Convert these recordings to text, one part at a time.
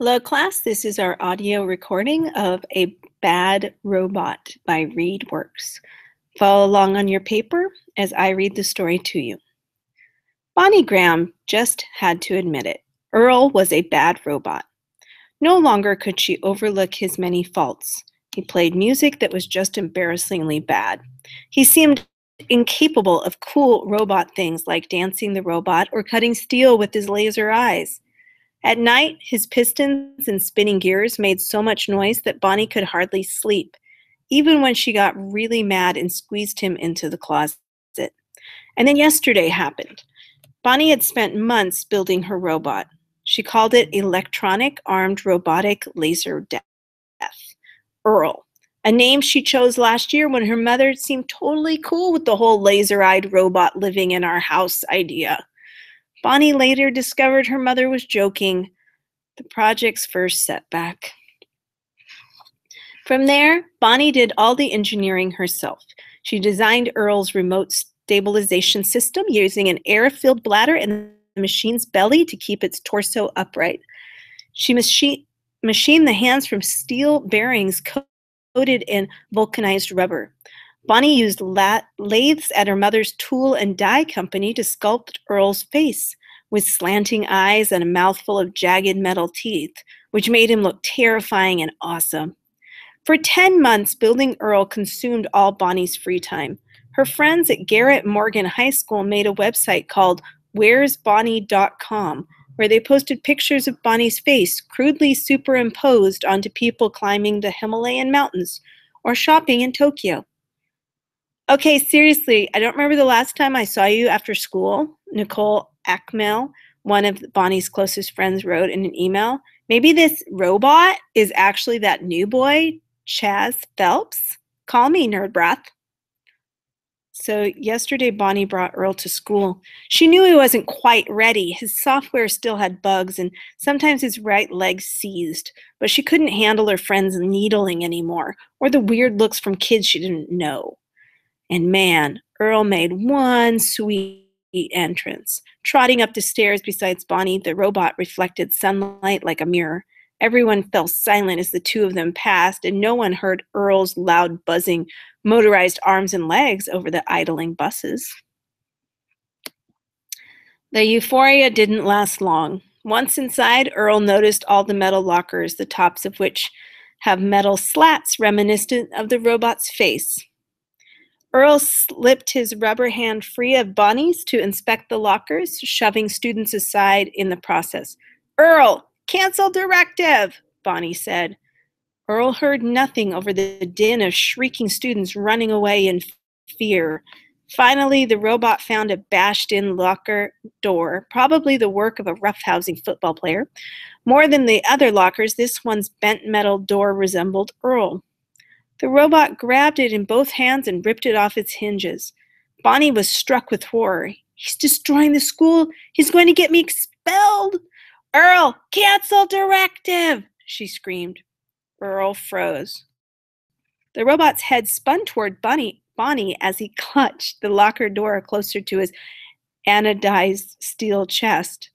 Hello, class. This is our audio recording of A Bad Robot by ReadWorks. Follow along on your paper as I read the story to you. Bonnie Graham just had to admit it. Earl was a bad robot. No longer could she overlook his many faults. He played music that was just embarrassingly bad. He seemed incapable of cool robot things like dancing the robot or cutting steel with his laser eyes. At night, his pistons and spinning gears made so much noise that Bonnie could hardly sleep, even when she got really mad and squeezed him into the closet. And then yesterday happened. Bonnie had spent months building her robot. She called it Electronic Armed Robotic Laser Death, Earl, a name she chose last year when her mother seemed totally cool with the whole laser-eyed robot living in our house idea. Bonnie later discovered her mother was joking, the project's first setback. From there, Bonnie did all the engineering herself. She designed Earl's remote stabilization system using an air-filled bladder in the machine's belly to keep its torso upright. She machined the hands from steel bearings coated in vulcanized rubber. Bonnie used lathes at her mother's tool and die company to sculpt Earl's face, with slanting eyes and a mouthful of jagged metal teeth, which made him look terrifying and awesome. For 10 months, building Earl consumed all Bonnie's free time. Her friends at Garrett Morgan High School made a website called where'sbonnie.com, where they posted pictures of Bonnie's face crudely superimposed onto people climbing the Himalayan mountains or shopping in Tokyo. Okay, seriously, I don't remember the last time I saw you after school, Nicole Ackmel, one of Bonnie's closest friends, wrote in an email. Maybe this robot is actually that new boy, Chaz Phelps? Call me, nerd breath. So yesterday, Bonnie brought Earl to school. She knew he wasn't quite ready. His software still had bugs, and sometimes his right leg seized. But she couldn't handle her friends needling anymore, or the weird looks from kids she didn't know. And man, Earl made one sweet entrance. Trotting up the stairs beside Bonnie, the robot reflected sunlight like a mirror. Everyone fell silent as the two of them passed, and no one heard Earl's loud buzzing, motorized arms and legs over the idling buses. The euphoria didn't last long. Once inside, Earl noticed all the metal lockers, the tops of which have metal slats reminiscent of the robot's face. Earl slipped his rubber hand free of Bonnie's to inspect the lockers, shoving students aside in the process. "Earl, cancel directive," Bonnie said. Earl heard nothing over the din of shrieking students running away in fear. Finally, the robot found a bashed-in locker door, probably the work of a roughhousing football player. More than the other lockers, this one's bent metal door resembled Earl. The robot grabbed it in both hands and ripped it off its hinges. Bonnie was struck with horror. "He's destroying the school. He's going to get me expelled." "Earl, cancel directive," she screamed. Earl froze. The robot's head spun toward Bonnie as he clutched the locker door closer to his anodized steel chest.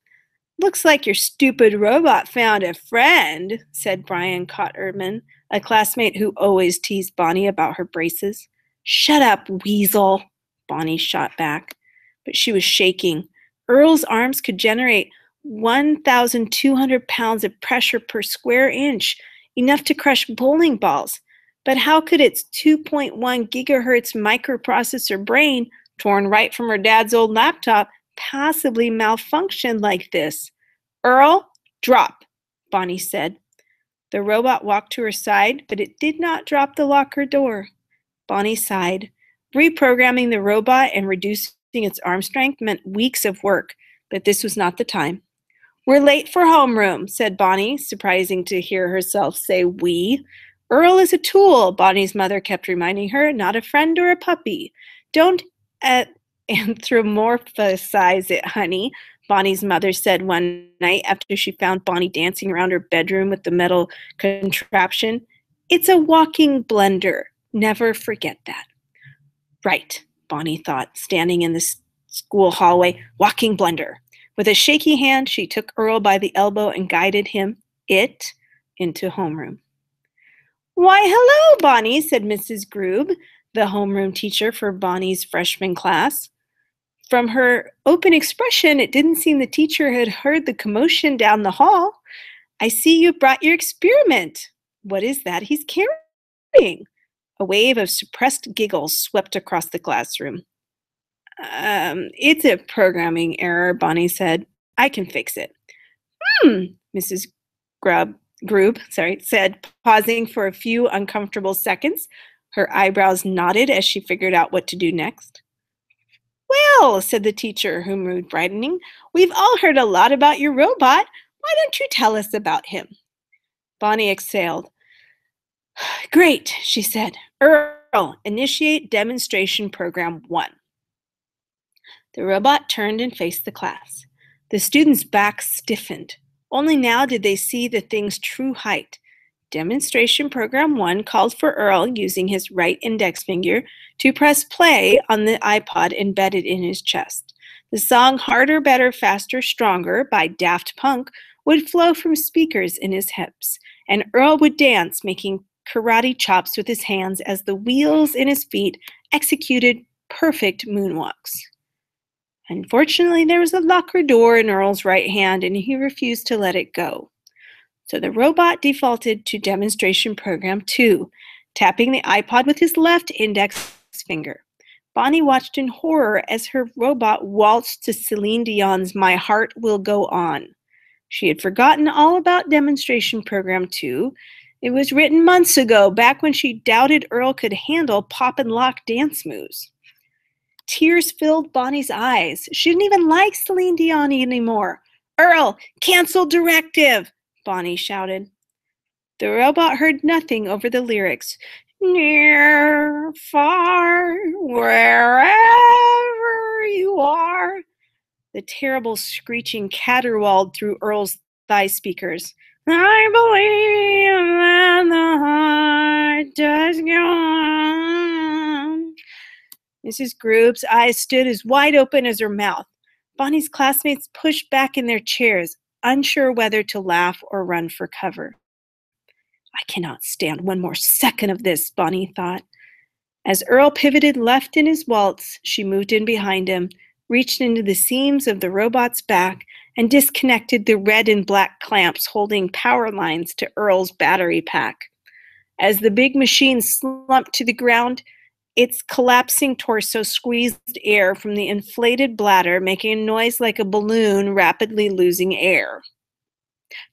"Looks like your stupid robot found a friend," said Brian Cotterman, a classmate who always teased Bonnie about her braces. "Shut up, weasel," Bonnie shot back. But she was shaking. Earl's arms could generate 1,200 pounds of pressure per square inch, enough to crush bowling balls. But how could its 2.1 gigahertz microprocessor brain, torn right from her dad's old laptop, possibly malfunction like this? "Earl, drop," Bonnie said. The robot walked to her side, but it did not drop the locker door. Bonnie sighed. Reprogramming the robot and reducing its arm strength meant weeks of work, but this was not the time. "We're late for homeroom," said Bonnie, surprising to hear herself say we. "Earl is a tool," Bonnie's mother kept reminding her, "not a friend or a puppy. Don't anthropomorphize it, honey," Bonnie's mother said one night after she found Bonnie dancing around her bedroom with the metal contraption. "It's a walking blender. Never forget that." Right, Bonnie thought, standing in the school hallway. Walking blender. With a shaky hand, she took Earl by the elbow and guided him it into homeroom. "Why, hello, Bonnie," said Mrs. Groob, the homeroom teacher for Bonnie's freshman class. From her open expression, it didn't seem the teacher had heard the commotion down the hall. "I see you brought your experiment. What is that he's carrying?" A wave of suppressed giggles swept across the classroom. It's a programming error," Bonnie said. "I can fix it." "Hmm," Mrs. Groob said, pausing for a few uncomfortable seconds. Her eyebrows knotted as she figured out what to do next. "Well," said the teacher, her mood brightening, "we've all heard a lot about your robot. Why don't you tell us about him?" Bonnie exhaled. "Great," she said. "Earl, initiate demonstration program 1. The robot turned and faced the class. The students' backs stiffened. Only now did they see the thing's true height. Demonstration program 1 called for Earl, using his right index finger, to press play on the iPod embedded in his chest. The song Harder, Better, Faster, Stronger by Daft Punk would flow from speakers in his hips, and Earl would dance, making karate chops with his hands as the wheels in his feet executed perfect moonwalks. Unfortunately, there was a locker door in Earl's right hand, and he refused to let it go. So the robot defaulted to demonstration program 2, tapping the iPod with his left index finger. Bonnie watched in horror as her robot waltzed to Celine Dion's My Heart Will Go On. She had forgotten all about demonstration program 2. It was written months ago, back when she doubted Earl could handle pop and lock dance moves. Tears filled Bonnie's eyes. She didn't even like Celine Dion anymore. "Earl, cancel directive!" Bonnie shouted. The robot heard nothing over the lyrics. "Near, far, wherever you are." The terrible screeching caterwauled through Earl's thigh speakers. "I believe that the heart does go on." Mrs. Groob's eyes stood as wide open as her mouth. Bonnie's classmates pushed back in their chairs, unsure whether to laugh or run for cover. "I cannot stand one more second of this," Bonnie thought. As Earl pivoted left in his waltz, she moved in behind him, reached into the seams of the robot's back, and disconnected the red and black clamps holding power lines to Earl's battery pack. As the big machine slumped to the ground, its collapsing torso squeezed air from the inflated bladder, making a noise like a balloon rapidly losing air.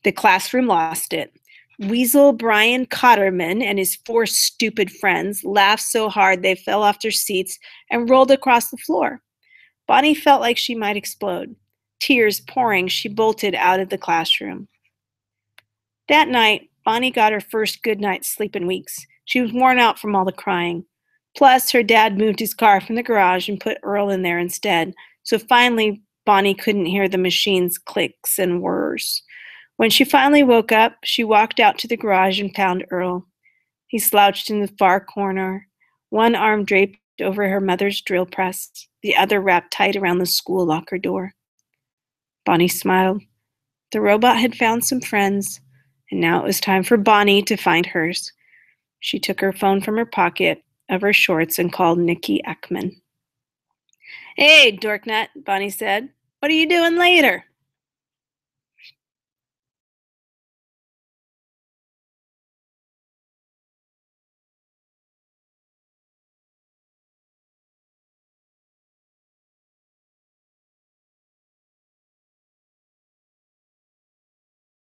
The classroom lost it. Weasel Brian Cotterman and his 4 stupid friends laughed so hard they fell off their seats and rolled across the floor. Bonnie felt like she might explode. Tears pouring, she bolted out of the classroom. That night, Bonnie got her first good night's sleep in weeks. She was worn out from all the crying. Plus, her dad moved his car from the garage and put Earl in there instead. So finally, Bonnie couldn't hear the machine's clicks and whirs. When she finally woke up, she walked out to the garage and found Earl. He slouched in the far corner, one arm draped over her mother's drill press, the other wrapped tight around the school locker door. Bonnie smiled. The robot had found some friends, and now it was time for Bonnie to find hers. She took her phone from her pocket of her shorts and called Nikki Ekman. "Hey, Dorknut," Bonnie said. "What are you doing later?"